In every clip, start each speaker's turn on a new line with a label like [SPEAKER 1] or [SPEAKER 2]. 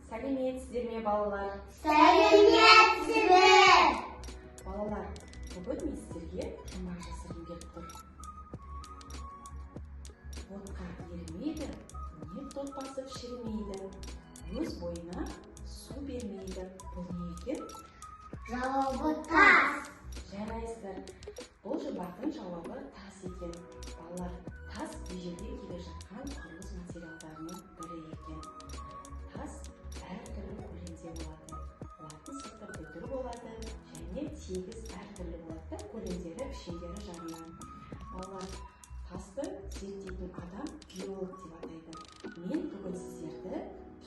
[SPEAKER 1] Сәлеметсіздер ме, балалар?
[SPEAKER 2] Сәлеметсіздер!
[SPEAKER 1] Балалар, бүгін мен сіздерге жұмбақ жасырғым келіп тұр. Отқа ерімейді, нефт от басып шірімейді, өз бойына су бермейді. Бұл не екен?
[SPEAKER 2] Жауабы тас.
[SPEAKER 1] Жарайсыздар. Бұл жұмбақтың жауабы тас екен. Балалар, тас ежелден келе жатқан құрылыс материалдарының бірі екен. Тас әртүрлі көлемде болады. Олардың сырты бүлдір болады және тегіс әртүрлі болады. Көлемдері, пішіндері жағынан. Балалар, тасты зерттейтін адам геолог деп атайды. Мен бүгін сіздерді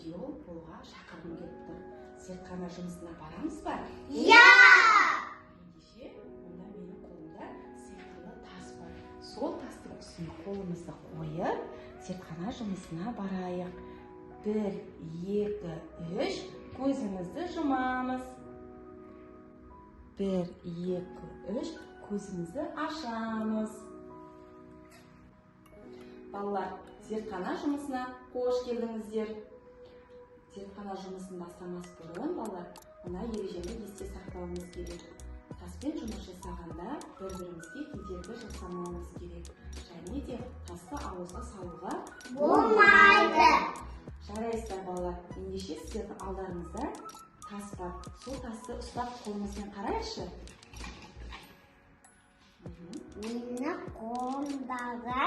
[SPEAKER 1] геолог болуға шақырғым келіп тұр. Зертхана жұмысына барамыз ба?
[SPEAKER 2] Я!
[SPEAKER 1] Ендеше, онда менің қолымда сиқырлы тас бар. Сол тастың үстіне қолымызды қойып, зертхана жұмысына барайық. 1, 2, 3, көзімізді жұмамыз. 1, 2, 3, көзімізді ашамыз. Балалар, зертхана жұмысына қош келдіңіздер. Зертхана жұмысын бастамас бұрын, балалар, мына ережені есте сақтауымыз керек. Таспен жұмыс жасағанда бір-бірімізге кедергі жасамауымыз керек. Және де тасты ауызға салуға
[SPEAKER 2] болмайды.
[SPEAKER 1] Жарайсыздар, балалар. Ендеше сіздердің алдарыңызда тас бар. Сол тасты ұстап қолымызбен қарайықшы.
[SPEAKER 2] Менің қолымдағы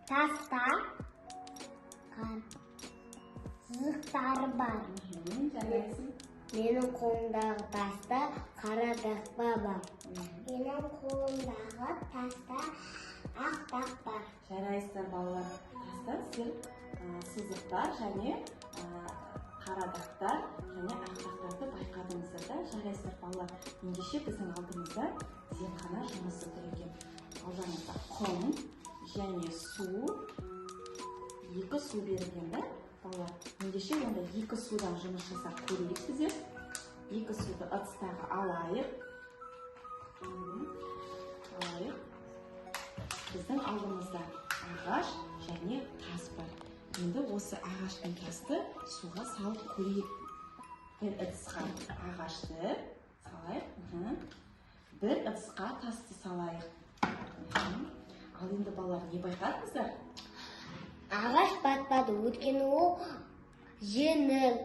[SPEAKER 2] таста сызықтары бар.
[SPEAKER 1] Жарайсың.
[SPEAKER 2] Менің қолымдағы таста қара дақпа бар. Менің қолымдағы таста ақ дақ бар.
[SPEAKER 1] Жарайсыздар, балалар. Таста сіздер сызықтар және қара дақтар және ақ дақтарды байқадыңыздар да. Жарайсыздар, балалар. Ендеше біздің алдымызда зертхана жұмысы тұр екен. Алдарыңызда құм және су, 2 су берілген да, балалар. Ендеше онда 2 судан жұмыс жасап көрейік сіздер. 2 суды ыдыстағы алайық. Біздің алдымызда ағаш және тас бар. Енді осы ағаш пен тасты суға салып көрейік. Бір ыдысқа ағашты салайық. Бір ыдысқа тасты салайық. Ал енді балалар, не байқадыңыздар?
[SPEAKER 2] Ағаш батпады, өйткені ол жеңіл.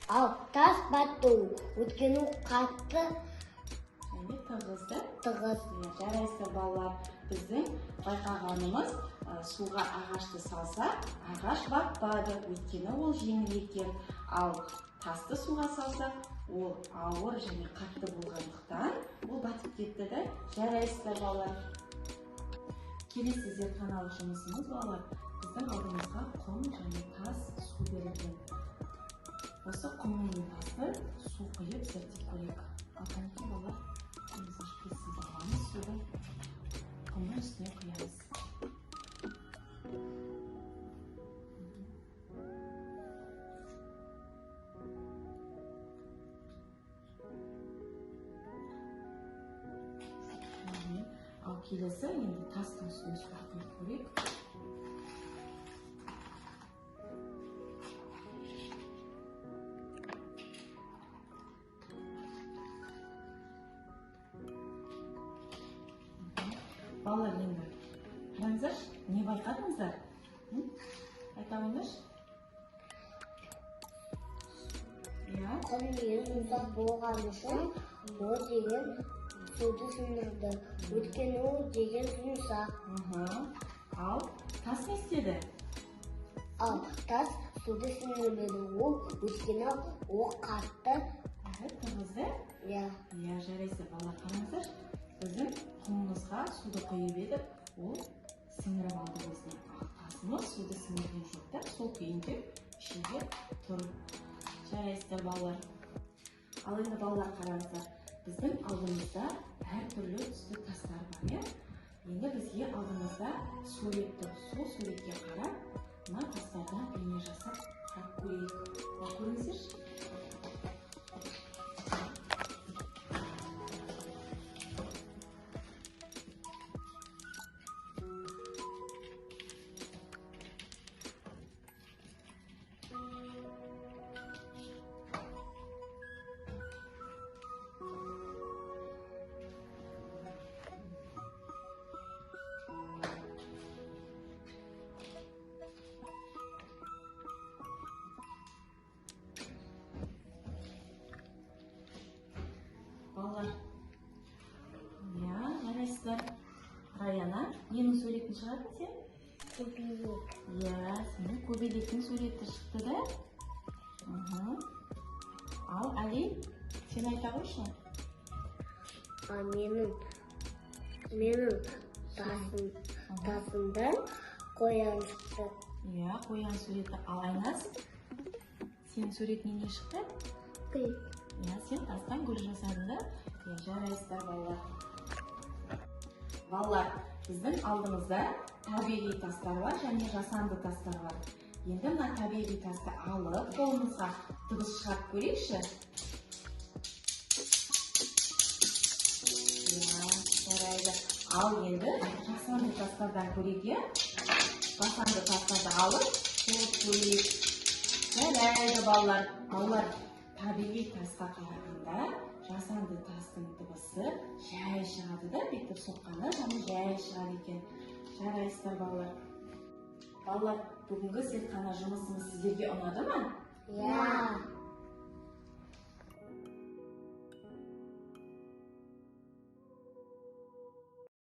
[SPEAKER 2] Ал тас батты, өйткені ол қатты
[SPEAKER 1] Және тығызды.
[SPEAKER 2] тығыз.
[SPEAKER 1] Жарайсыздар, балалар. Біздің байқағанымыз, суға ағашты салса, ағаш батпады, өйткені ол жеңіл екен. Ал тасты суға салса, ол ауыр және қатты болғандықтан, ол батып кетті да. Жарайсыздар, балалар. Келесі зертханалық жұмысымыз, балалар, біздің алдымызға құм және тас су берілген. Осы құм мен тасты су құйып зерттеп көрейік. Ал қанекей, балалар, қолымызды шприцсіз аламыз, суды құмның үстіне құямыз. Ал келесі енді тастың үстіне су құйып көрейік. Балалар, енді қараңыздар, не байқадыңыздар? Айта қойыңдаршы.
[SPEAKER 2] Құм деген ұзақ болған үшін ол деген суды сындырды. Өйткені ол деген жұмсақ.
[SPEAKER 1] Ал тас не істеді?
[SPEAKER 2] Ал тас суды сындырмеді. Ол өйткені ол қатты.
[SPEAKER 1] Тығызды? Жарайсыздар, балалар, қараңыздар. Біздің құмымызға суды құйып едік, ол сіңіріп алды өзіне. Ал тасымыз суды сіңірген жоқ та, сол күйінде ішінде тұр. Жарайсыздар, балалар. Ал енді, балалар, қараңыздар. Біздің алдымызда әртүрлі түсті тастар бар, е? Енді бізге алдымызда сурет тұр. Сол суретке қарап, мына тастардан бейне жасап қарап көрейік. Көріңіздерші. Раяна, ненің суретін шығардың сен?
[SPEAKER 2] Көбелек.
[SPEAKER 1] Иә, сенің көбелектің суреті шықты да? Ал Али, сен айта қойшы.
[SPEAKER 2] Менің тасымдан қоян шықты.
[SPEAKER 1] Иә, қоян суреті. Ал Айназ, сен суретінен не шықты?
[SPEAKER 2] Гүл.
[SPEAKER 1] Иә, сен тастан гүл жасадың да? Иә, жарайсыздар балалар. Балалар, біздің алдымызда табиғи тастар бар және жасанды тастар бар. Енді мына табиғи тасты алып, қолымызға дыбыс шығарып көрейікші. Иә, жарайды. Ал енді жасанды тастардан көрейік, иә? Жасанды тастарды алып, көрейік. Жарайды балалар. Балалар, табиғи тасқа қарағанда жасанды тастың дыбысы жай шығады да, бүйтіп соққанда және жай шығады екен. Жарайсыздар балалар. Балалар, бүгінгі зертхана жұмысымыз сіздерге ұнады ма?
[SPEAKER 2] Иә.